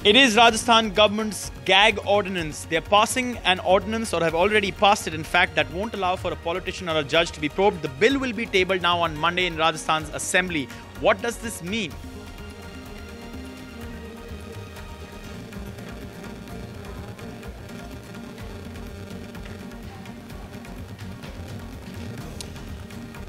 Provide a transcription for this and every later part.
It is Rajasthan government's gag ordinance. They're passing an ordinance, or have already passed it, in fact, that won't allow for a politician or a judge to be probed. The bill will be tabled now on Monday in Rajasthan's assembly. What does this mean?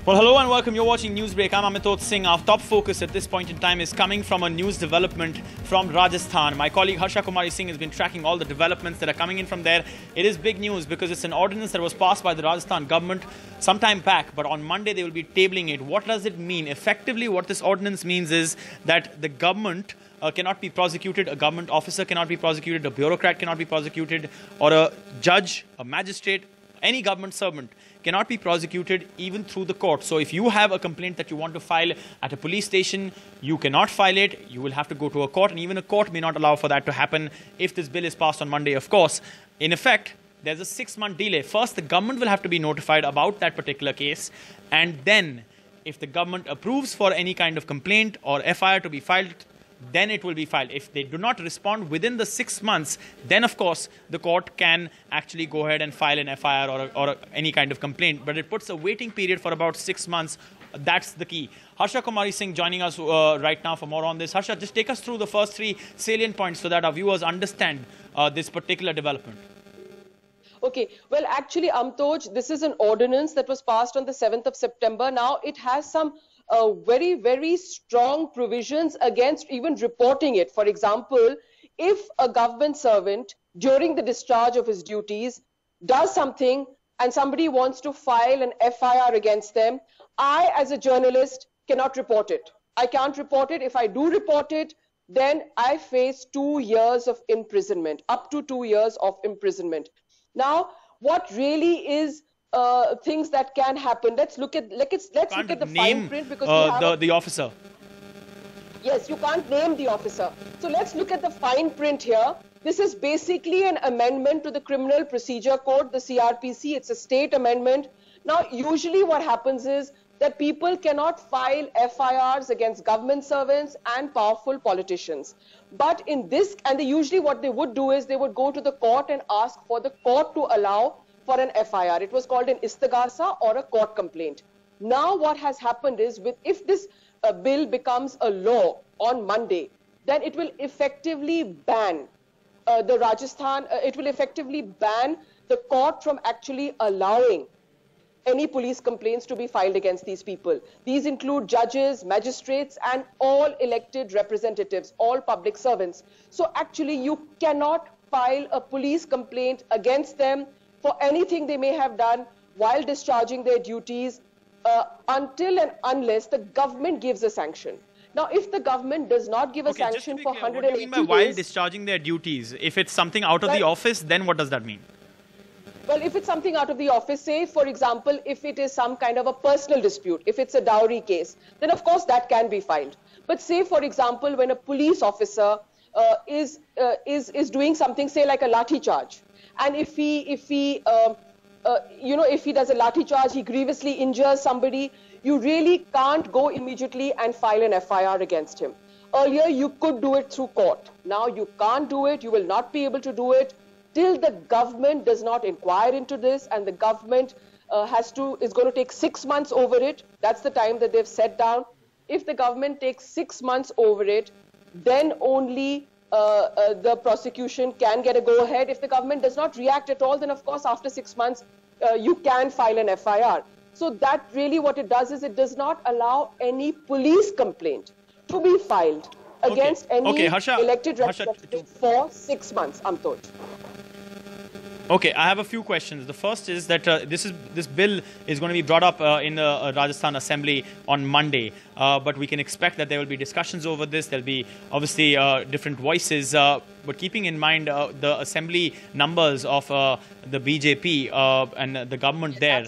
Well, hello and welcome. You're watching Newsbreak. I'm Amitot Singh. Our top focus at this point in time is coming from a news development from Rajasthan. My colleague Harsha Kumari Singh has been tracking all the developments that are coming in from there. It is big news because it's an ordinance that was passed by the Rajasthan government some time back, but on Monday they will be tabling it. What does it mean? Effectively, what this ordinance means is that the government cannot be prosecuted, a government officer cannot be prosecuted, a bureaucrat cannot be prosecuted, or a judge, a magistrate, any government servant cannot be prosecuted even through the court. So if you have a complaint that you want to file at a police station, you cannot file it. You will have to go to a court, and even a court may not allow for that to happen if this bill is passed on Monday, of course. In effect, there's a 6-month delay. First, the government will have to be notified about that particular case, and then if the government approves for any kind of complaint or FIR to be filed, then it will be filed. If they do not respond within the 6 months, then of course the court can actually go ahead and file an FIR or any kind of complaint. But it puts a waiting period for about 6 months. That's the key. Harsha Kumari Singh joining us right now for more on this. Harsha, just take us through the first 3 salient points so that our viewers understand this particular development. Okay, well, actually, Amtoj, this is an ordinance that was passed on the 7th of September. Now, it has some very, very strong provisions against even reporting it. For example, if a government servant during the discharge of his duties does something and somebody wants to file an FIR against them, I, as a journalist, cannot report it. I can't report it. If I do report it, then I face 2 years of imprisonment, up to 2 years of imprisonment. Now, what really is things that can happen? Let's look at the fine print, because the officer. Yes, you can't name the officer. So let's look at the fine print here. This is basically an amendment to the Criminal Procedure Code, the CRPC. It's a state amendment. Now, usually what happens is that people cannot file FIRs against government servants and powerful politicians. But in this, and usually what they would do is they would go to the court and ask for the court to allow for an FIR. It was called an istighasa or a court complaint. Now what has happened is, if this bill becomes a law on Monday, then it will effectively ban the Rajasthan, it will effectively ban the court from actually allowing any police complaints to be filed against these people. These include judges, magistrates, and all elected representatives, all public servants. So actually you cannot file a police complaint against them for anything they may have done while discharging their duties until and unless the government gives a sanction. Now, if the government does not give a sanction for 180 days... What do you mean by while discharging their duties? If it's something out of the office, then what does that mean? Well, if it's something out of the office, say, for example, if it is some kind of a personal dispute, if it's a dowry case, then of course that can be filed. But say, for example, when a police officer is doing something, say like a lathi charge, and if he does a lathi charge, he grievously injures somebody, you really can't go immediately and file an FIR against him. Earlier, you could do it through court. Now you can't do it. You will not be able to do it till the government does not inquire into this, and the government is going to take 6 months over it. That's the time that they've set down. If the government takes 6 months over it, then only the prosecution can get a go-ahead. If the government does not react at all, then of course after 6 months you can file an FIR. So that really what it does is it does not allow any police complaint to be filed against any elected representative for 6 months. Amtoj. Okay, I have a few questions. The first is that this bill is going to be brought up in the Rajasthan Assembly on Monday, but we can expect that there will be discussions over this. There'll be obviously different voices, but keeping in mind the assembly numbers of the BJP and the government there,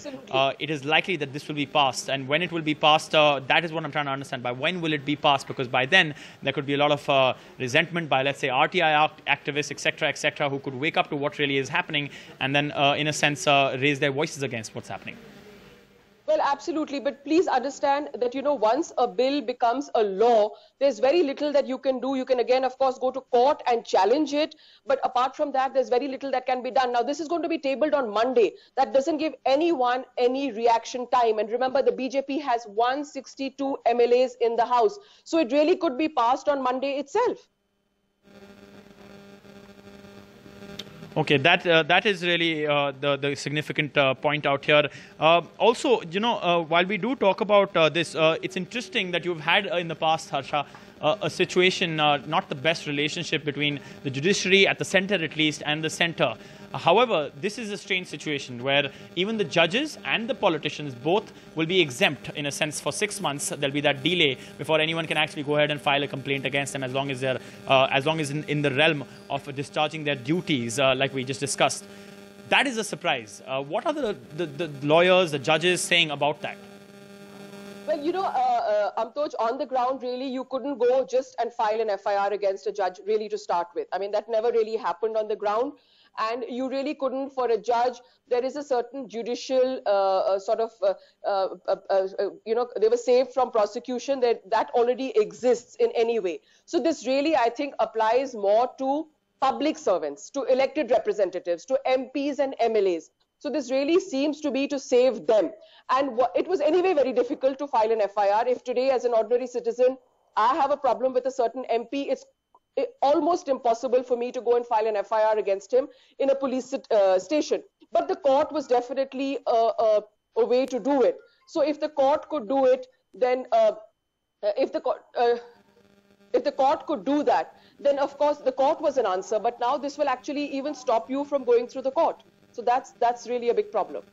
it is likely that this will be passed. And when it will be passed, that is what I'm trying to understand. By when will it be passed? Because by then there could be a lot of resentment by, let's say, RTI activists, etc., who could wake up to what really is happening and then, in a sense, raise their voices against what's happening. Well, absolutely. But please understand that, once a bill becomes a law, there's very little that you can do. You can, again, of course, go to court and challenge it. But apart from that, there's very little that can be done. Now, this is going to be tabled on Monday. That doesn't give anyone any reaction time. And remember, the BJP has 162 MLAs in the House. So it really could be passed on Monday itself. Okay, that is really the significant point out here. Also, while we do talk about this, it's interesting that you've had in the past, Harsha, a situation, not the best relationship between the judiciary at the center at least and the center. However, this is a strange situation where even the judges and the politicians both will be exempt in a sense for 6 months. There'll be that delay before anyone can actually go ahead and file a complaint against them, as long as they're in the realm of discharging their duties, like we just discussed. That is a surprise. What are the lawyers, the judges saying about that? Well, Amtoj, on the ground, really, you couldn't go just and file an FIR against a judge, really, to start with. I mean, that never really happened on the ground. And you really couldn't, for a judge, there is a certain judicial they were saved from prosecution, that already exists in any way. So this really, I think, applies more to public servants, to elected representatives, to MPs and MLAs. So this really seems to be to save them. And it was anyway very difficult to file an FIR. If today, as an ordinary citizen, I have a problem with a certain MP, it's almost impossible for me to go and file an FIR against him in a police station. But the court was definitely a way to do it. So if the court could do it, then if the court could do that, then of course the court was an answer. But now this will actually even stop you from going through the court. So that's really a big problem.